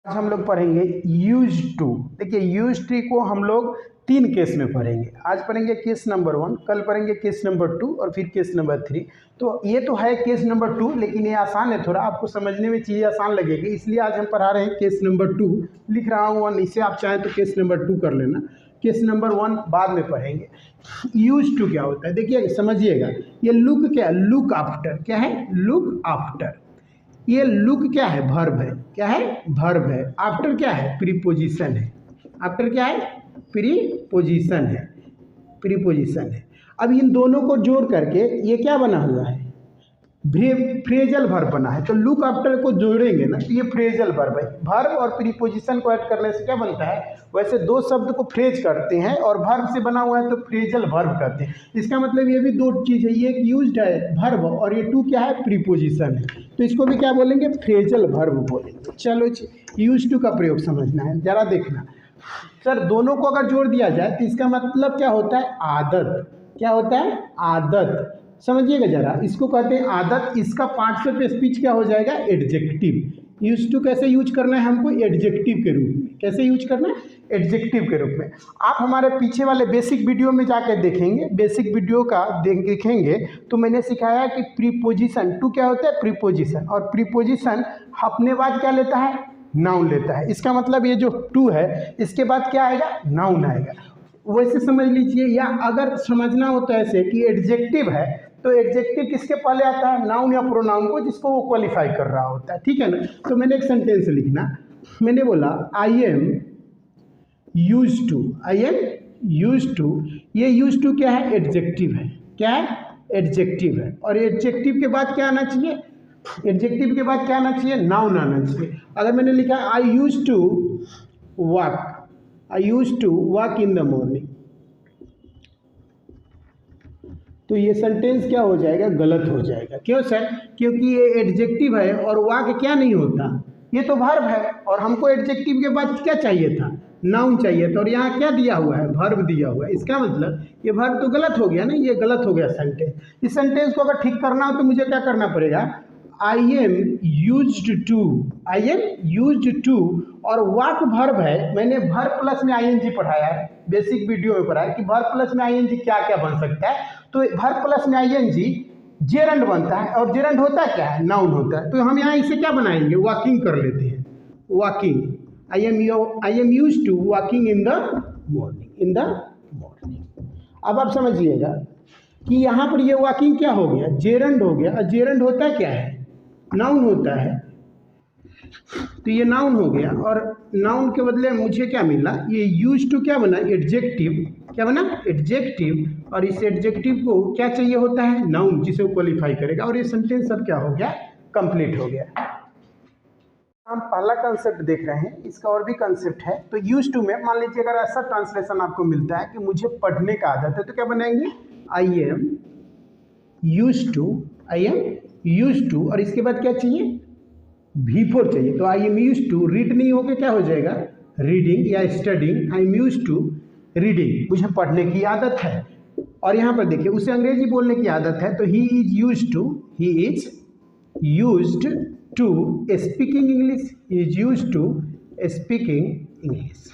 आज हम लोग पढ़ेंगे यूज टू। देखिए यूज टू को हम लोग 3 केस में पढ़ेंगे। आज पढ़ेंगे केस नंबर 1, कल पढ़ेंगे केस नंबर 2 और फिर केस नंबर 3। तो ये तो है केस नंबर 2, लेकिन ये आसान है, थोड़ा आपको समझने में चीज़ें आसान लगेगी, इसलिए आज हम पढ़ा रहे हैं केस नंबर 2। लिख रहा हूँ 1, इसे आप चाहें तो केस नंबर 2 कर लेना, केस नंबर 1 बाद में पढ़ेंगे। यूज टू क्या होता है देखिए समझिएगा। ये लुक क्या है? Look after. क्या है? Look after. ये लुक क्या है? वर्ब है। क्या है? वर्ब है। आफ्टर क्या है? प्रीपोजिशन है। आफ्टर क्या है? प्रीपोजिशन है। प्रीपोजिशन है। अब इन दोनों को जोड़ करके ये क्या बना हुआ है? फ्रेजल वर्ब बना है। तो लुक आफ्टर को जोड़ेंगे ना तो ये फ्रेजल वर्ब है। वर्ब और प्रीपोजिशन को ऐड करने से क्या बनता है? वैसे दो शब्द को फ्रेज करते हैं और वर्ब से बना हुआ है तो फ्रेजल वर्ब करते हैं। इसका मतलब ये भी दो चीज़ है, ये एक यूज्ड है वर्ब और ये टू क्या है? प्रीपोजिशन है। तो इसको भी क्या बोलेंगे? फ्रेजल वर्ब बोलेंगे। चलो यूज टू का प्रयोग समझना है, जरा देखना सर। दोनों को अगर जोड़ दिया जाए तो इसका मतलब क्या होता है? आदत। क्या होता है? आदत। समझिएगा जरा, इसको कहते हैं आदत। इसका पार्ट्स ऑफ स्पीच क्या हो जाएगा? एडजेक्टिव। यूज टू कैसे यूज करना है हमको? एडजेक्टिव के रूप में। कैसे यूज करना है? एडजेक्टिव के रूप में। आप हमारे पीछे वाले बेसिक वीडियो में जाकर देखेंगे, बेसिक वीडियो का देखेंगे तो मैंने सिखाया कि प्रीपोजिशन, टू क्या होता है? प्रीपोजिशन। और प्रीपोजिशन अपने बाद क्या लेता है? नाउन लेता है। इसका मतलब ये जो टू है इसके बाद क्या आएगा? नाउन आएगा। वैसे समझ लीजिए, या अगर समझना हो तो ऐसे कि एडजेक्टिव है तो एडजेक्टिव किसके पहले आता है? नाउन या प्रोनाउन को, जिसको वो क्वालिफाई कर रहा होता है। ठीक है ना? तो मैंने एक सेंटेंस लिखना, मैंने बोला I am use to. I am use to. ये यूज टू क्या है? एडजेक्टिव है। क्या है? एडजेक्टिव है। और एडजेक्टिव के बाद क्या आना चाहिए? एडजेक्टिव के बाद क्या आना चाहिए? नाउन आना चाहिए। अगर मैंने लिखा I use to walk, I use to walk in the morning, तो ये सेंटेंस क्या हो जाएगा? गलत हो जाएगा। क्यों सर? क्योंकि ये एडजेक्टिव है और वॉक क्या नहीं होता, ये तो वर्ब है और हमको एडजेक्टिव के बाद क्या चाहिए था? नाउन चाहिए था। और यहाँ क्या दिया हुआ है? वर्ब दिया हुआ है। इसका मतलब ये वर्ब तो गलत हो गया ना, ये गलत हो गया सेंटेंस। इस सेंटेंस को अगर ठीक करना हो तो मुझे क्या करना पड़ेगा? I am used to. I am used to और वॉक वर्ब है। मैंने वर्ब प्लस में आईएनजी पढ़ाया है, बेसिक वीडियो में पढ़ाया कि वर्ब प्लस में आईएनजी क्या क्या बन सकता है। तो वर्ब प्लस में आईएनजी जेरंड बनता है और जेरंड होता है क्या है? नाउन होता है। तो हम यहाँ इसे क्या बनाएंगे? वॉकिंग कर लेते हैं। Walking. I am used to walking in the morning. In the morning. अब आप समझिएगा कि यहाँ पर ये वॉकिंग क्या हो गया? जेरंड हो गया। और जेरंड होता क्या है? नाउन होता है। तो ये नाउन हो गया और नाउन के बदले मुझे क्या मिला? ये यूज टू क्या बना? एडजेक्टिव। क्या बना? एडजेक्टिव। और इस एडजेक्टिव को क्या चाहिए होता है? नाउन, जिसे वो क्वालिफाई करेगा। और ये सेंटेंस सब क्या हो गया? कंप्लीट हो गया। हम पहला कंसेप्ट देख रहे हैं, इसका और भी कंसेप्ट है। तो यूज टू में मान लीजिए अगर ऐसा ट्रांसलेशन आपको मिलता है कि मुझे पढ़ने का आदत है, तो क्या बनाएंगे? I am use to. I am use to और इसके बाद क्या चाहिए? V4 चाहिए। तो I am use to read नहीं होकर क्या हो जाएगा? रीडिंग या studying. I am use to reading, मुझे पढ़ने की आदत है। और यहाँ पर देखिए उसे अंग्रेजी बोलने की आदत है, तो he is use to. He is used to speaking English. He is use to speaking English.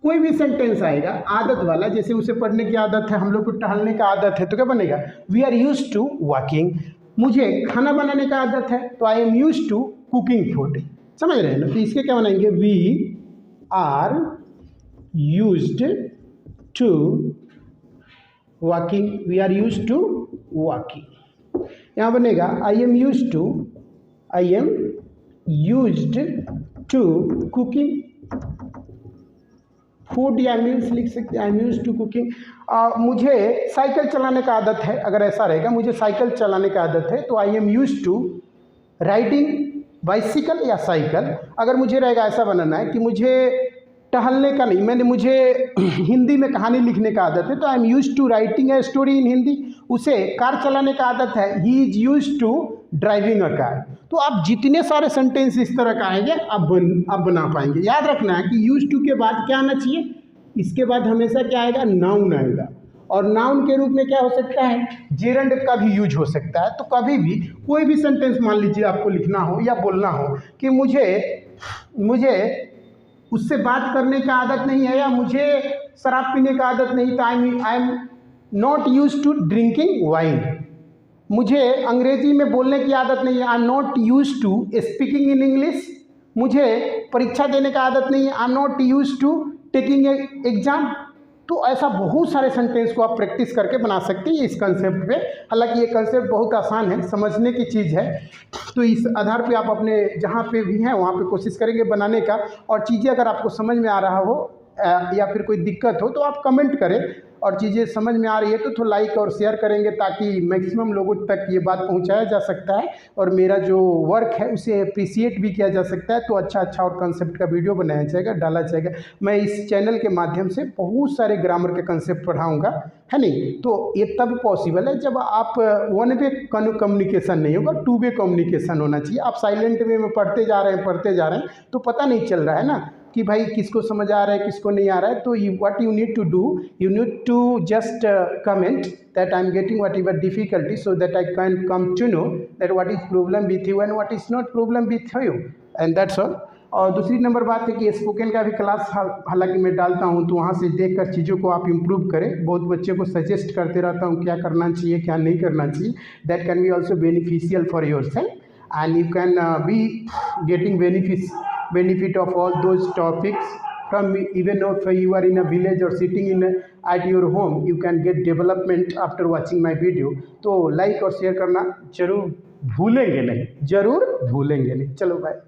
कोई भी सेंटेंस आएगा आदत वाला, जैसे उसे पढ़ने की आदत है, हम लोग को टहलने का आदत है, तो क्या बनेगा? We are use to walking. मुझे खाना बनाने का आदत है, तो I am use to cooking food. समझ रहे हैं ना? तो इसके क्या बनाएंगे? We are used to walking. We are use to walking. यहाँ बनेगा I am use to. I am used to cooking food या मील्स लिख सकते हैं। I am use to cooking. मुझे साइकिल चलाने का आदत है, अगर ऐसा रहेगा मुझे साइकिल चलाने का आदत है, तो I am use to riding bicycle या साइकिल। अगर मुझे रहेगा ऐसा बनाना है कि मुझे टहलने का नहीं, मुझे हिंदी में कहानी लिखने का आदत है, तो I am use to writing a story in Hindi. उसे कार चलाने का आदत है, he is use to driving a car. तो आप जितने सारे सेंटेंस इस तरह का आएंगे आप बना पाएंगे। याद रखना है कि यूज टू के बाद क्या आना चाहिए? इसके बाद हमेशा क्या आएगा? नाउन आएगा। और नाउन के रूप में क्या हो सकता है, जेरंड का भी यूज हो सकता है। तो कभी भी कोई भी सेंटेंस मान लीजिए आपको लिखना हो या बोलना हो कि मुझे उससे बात करने का आदत नहीं है या मुझे शराब पीने का आदत नहीं, तो I am not use to drinking wine. मुझे अंग्रेजी में बोलने की आदत नहीं है, I am not use to speaking in English. मुझे परीक्षा देने का आदत नहीं है, I am not use to taking exam. तो ऐसा बहुत सारे सेंटेंस को आप प्रैक्टिस करके बना सकते हैं इस कंसेप्ट पे। हालांकि ये कंसेप्ट बहुत आसान है, समझने की चीज़ है। तो इस आधार पे आप अपने जहाँ पे भी हैं वहाँ पे कोशिश करेंगे बनाने का। और चीज़ें अगर आपको समझ में आ रहा हो या फिर कोई दिक्कत हो तो आप कमेंट करें, और चीज़ें समझ में आ रही है तो थोड़ा लाइक और शेयर करेंगे ताकि मैक्सिमम लोगों तक ये बात पहुंचाया जा सकता है और मेरा जो वर्क है उसे अप्रिसिएट भी किया जा सकता है। तो अच्छा और कंसेप्ट का वीडियो बनाया जाएगा, डाला जाएगा। मैं इस चैनल के माध्यम से बहुत सारे ग्रामर के कंसेप्ट पढ़ाऊँगा, है नहीं। तो ये तब पॉसिबल है जब आप वन वे कम्युनिकेशन नहीं होगा, टू वे कम्युनिकेशन होना चाहिए। आप साइलेंट वे में पढ़ते जा रहे हैं तो पता नहीं चल रहा है ना कि भाई किसको समझ आ रहा है किसको नहीं आ रहा है। तो what you need to do, you need to just comment that I am getting whatever difficulty, so that I can come to know that what is problem with you and what is not problem with you, and that's all. और दूसरी number बात है कि spoken का भी class हालांकि मैं डालता हूं, तो वहां से देखकर चीज़ों को आप इम्प्रूव करें। बहुत बच्चे को सजेस्ट करते रहता हूं क्या करना चाहिए क्या नहीं करना चाहिए। That can be also beneficial for your self and you can be getting benefit of all those topics from even if you are in a village or sitting at your home, you can get development after watching my video। तो like और share करना जरूर भूलेंगे नहीं, चलो bye.